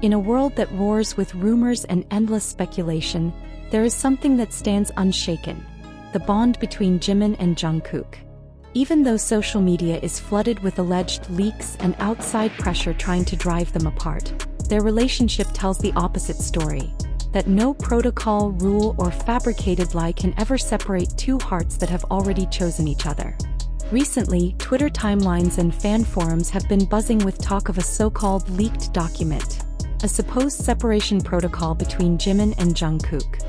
In a world that roars with rumors and endless speculation, there is something that stands unshaken: the bond between Jimin and Jungkook. Even though social media is flooded with alleged leaks and outside pressure trying to drive them apart, their relationship tells the opposite story: that no protocol, rule, or fabricated lie can ever separate two hearts that have already chosen each other. Recently, Twitter timelines and fan forums have been buzzing with talk of a so-called leaked document, a supposed separation protocol between Jimin and Jungkook.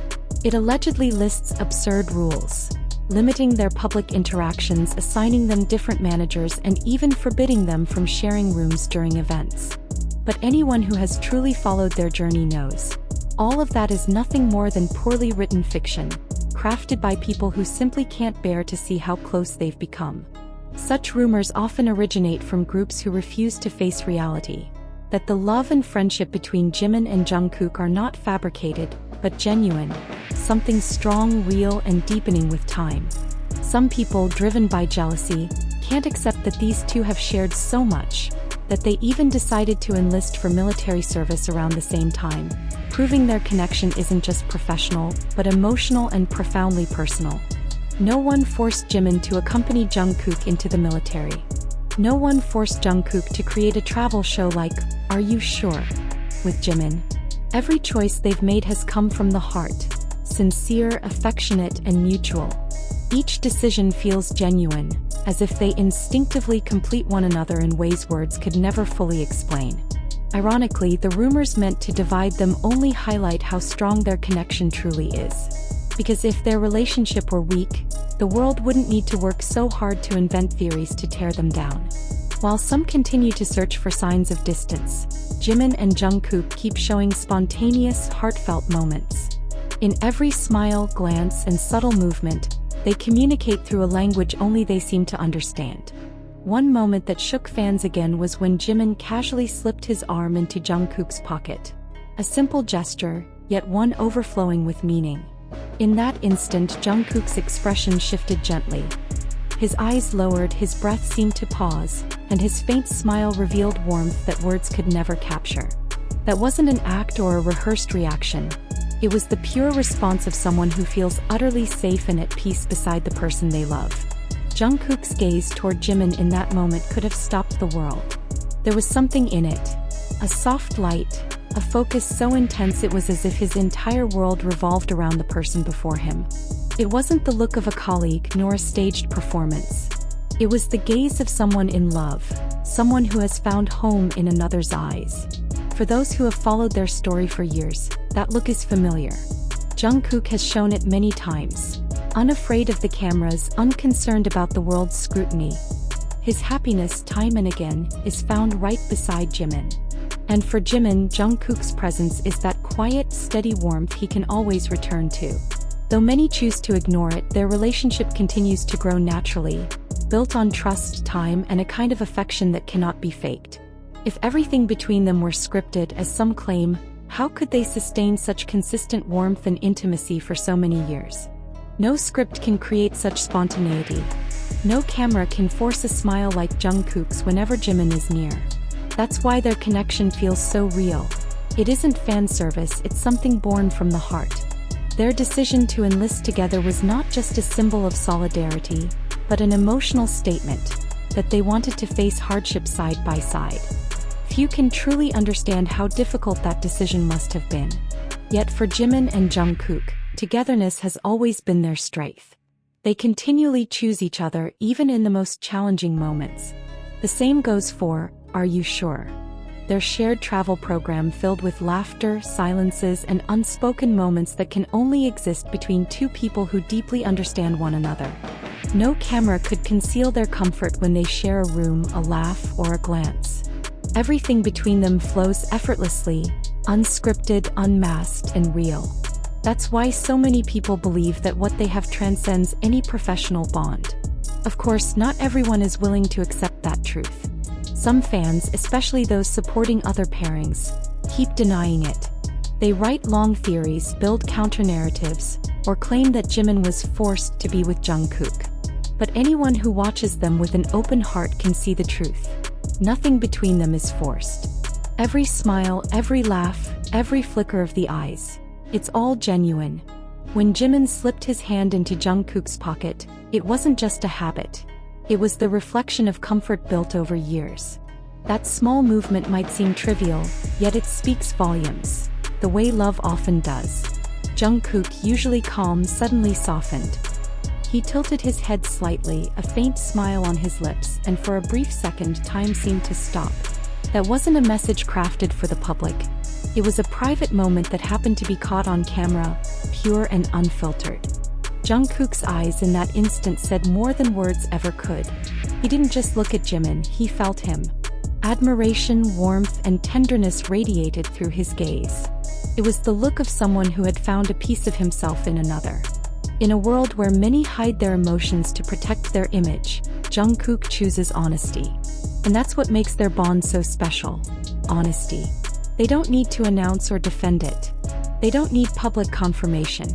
It allegedly lists absurd rules, limiting their public interactions, assigning them different managers, and even forbidding them from sharing rooms during events. But anyone who has truly followed their journey knows, all of that is nothing more than poorly written fiction, crafted by people who simply can't bear to see how close they've become. Such rumors often originate from groups who refuse to face reality: that the love and friendship between Jimin and Jungkook are not fabricated, but genuine, something strong, real, and deepening with time. Some people, driven by jealousy, can't accept that these two have shared so much, that they even decided to enlist for military service around the same time, proving their connection isn't just professional, but emotional and profoundly personal. No one forced Jimin to accompany Jungkook into the military. No one forced Jungkook to create a travel show like "Are You Sure?" with Jimin. Every choice they've made has come from the heart, sincere, affectionate, and mutual. Each decision feels genuine, as if they instinctively complete one another in ways words could never fully explain. Ironically, the rumors meant to divide them only highlight how strong their connection truly is. Because if their relationship were weak, the world wouldn't need to work so hard to invent theories to tear them down. While some continue to search for signs of distance, Jimin and Jungkook keep showing spontaneous, heartfelt moments. In every smile, glance, and subtle movement, they communicate through a language only they seem to understand. One moment that shook fans again was when Jimin casually slipped his arm into Jungkook's pocket. A simple gesture, yet one overflowing with meaning. In that instant, Jungkook's expression shifted gently. His eyes lowered, his breath seemed to pause, and his faint smile revealed warmth that words could never capture. That wasn't an act or a rehearsed reaction. It was the pure response of someone who feels utterly safe and at peace beside the person they love. Jungkook's gaze toward Jimin in that moment could have stopped the world. There was something in it. A soft light, a focus so intense it was as if his entire world revolved around the person before him. It wasn't the look of a colleague nor a staged performance. It was the gaze of someone in love, someone who has found home in another's eyes. For those who have followed their story for years, that look is familiar. Jungkook has shown it many times, unafraid of the cameras, unconcerned about the world's scrutiny. His happiness, time and again, is found right beside Jimin. And for Jimin, Jungkook's presence is that quiet, steady warmth he can always return to. Though many choose to ignore it, their relationship continues to grow naturally, built on trust, time, and a kind of affection that cannot be faked. If everything between them were scripted, as some claim, how could they sustain such consistent warmth and intimacy for so many years? No script can create such spontaneity. No camera can force a smile like Jungkook's whenever Jimin is near. That's why their connection feels so real. It isn't fan service, it's something born from the heart. Their decision to enlist together was not just a symbol of solidarity, but an emotional statement that they wanted to face hardship side by side. Few can truly understand how difficult that decision must have been. Yet for Jimin and Jungkook, togetherness has always been their strength. They continually choose each other even in the most challenging moments. The same goes for "Are You Sure?", their shared travel program filled with laughter, silences, and unspoken moments that can only exist between two people who deeply understand one another. No camera could conceal their comfort when they share a room, a laugh, or a glance. Everything between them flows effortlessly, unscripted, unmasked, and real. That's why so many people believe that what they have transcends any professional bond. Of course, not everyone is willing to accept that truth. Some fans, especially those supporting other pairings, keep denying it. They write long theories, build counter-narratives, or claim that Jimin was forced to be with Jungkook. But anyone who watches them with an open heart can see the truth. Nothing between them is forced. Every smile, every laugh, every flicker of the eyes. It's all genuine. When Jimin slipped his hand into Jungkook's pocket, it wasn't just a habit. It was the reflection of comfort built over years. That small movement might seem trivial, yet it speaks volumes, the way love often does. Jungkook, usually calm, suddenly softened. He tilted his head slightly, a faint smile on his lips, and for a brief second time seemed to stop. That wasn't a message crafted for the public. It was a private moment that happened to be caught on camera, pure and unfiltered. Jungkook's eyes in that instant said more than words ever could. He didn't just look at Jimin, he felt him. Admiration, warmth, and tenderness radiated through his gaze. It was the look of someone who had found a piece of himself in another. In a world where many hide their emotions to protect their image, Jungkook chooses honesty. And that's what makes their bond so special. Honesty. They don't need to announce or defend it. They don't need public confirmation.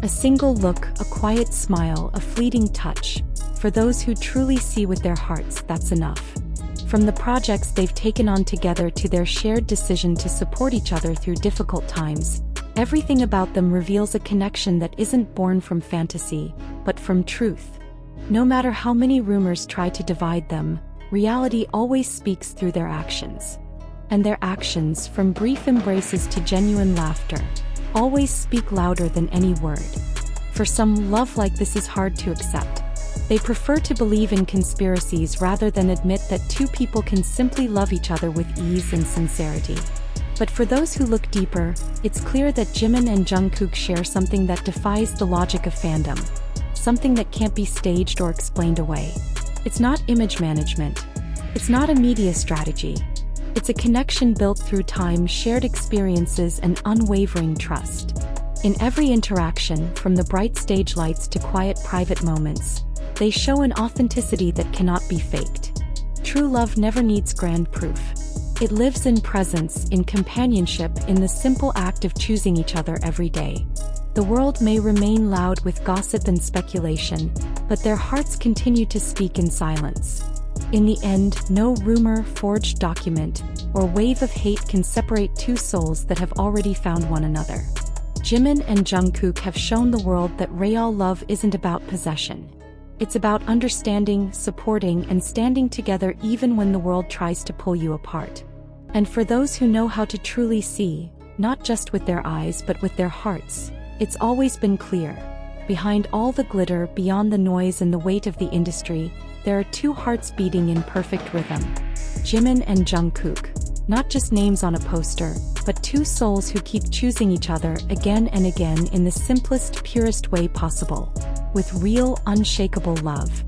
A single look, a quiet smile, a fleeting touch. For those who truly see with their hearts, that's enough. From the projects they've taken on together to their shared decision to support each other through difficult times, everything about them reveals a connection that isn't born from fantasy, but from truth. No matter how many rumors try to divide them, reality always speaks through their actions. And their actions, from brief embraces to genuine laughter, always speak louder than any word. For some, love like this is hard to accept. They prefer to believe in conspiracies rather than admit that two people can simply love each other with ease and sincerity. But for those who look deeper, it's clear that Jimin and Jungkook share something that defies the logic of fandom. Something that can't be staged or explained away. It's not image management. It's not a media strategy. It's a connection built through time, shared experiences, and unwavering trust. In every interaction, from the bright stage lights to quiet private moments, they show an authenticity that cannot be faked. True love never needs grand proof. It lives in presence, in companionship, in the simple act of choosing each other every day. The world may remain loud with gossip and speculation, but their hearts continue to speak in silence. In the end, no rumor, forged document, or wave of hate can separate two souls that have already found one another. Jimin and Jungkook have shown the world that real love isn't about possession. It's about understanding, supporting, and standing together even when the world tries to pull you apart. And for those who know how to truly see, not just with their eyes but with their hearts, it's always been clear. Behind all the glitter, beyond the noise and the weight of the industry, there are two hearts beating in perfect rhythm. Jimin and Jungkook. Not just names on a poster, but two souls who keep choosing each other again and again in the simplest, purest way possible. With real, unshakable love.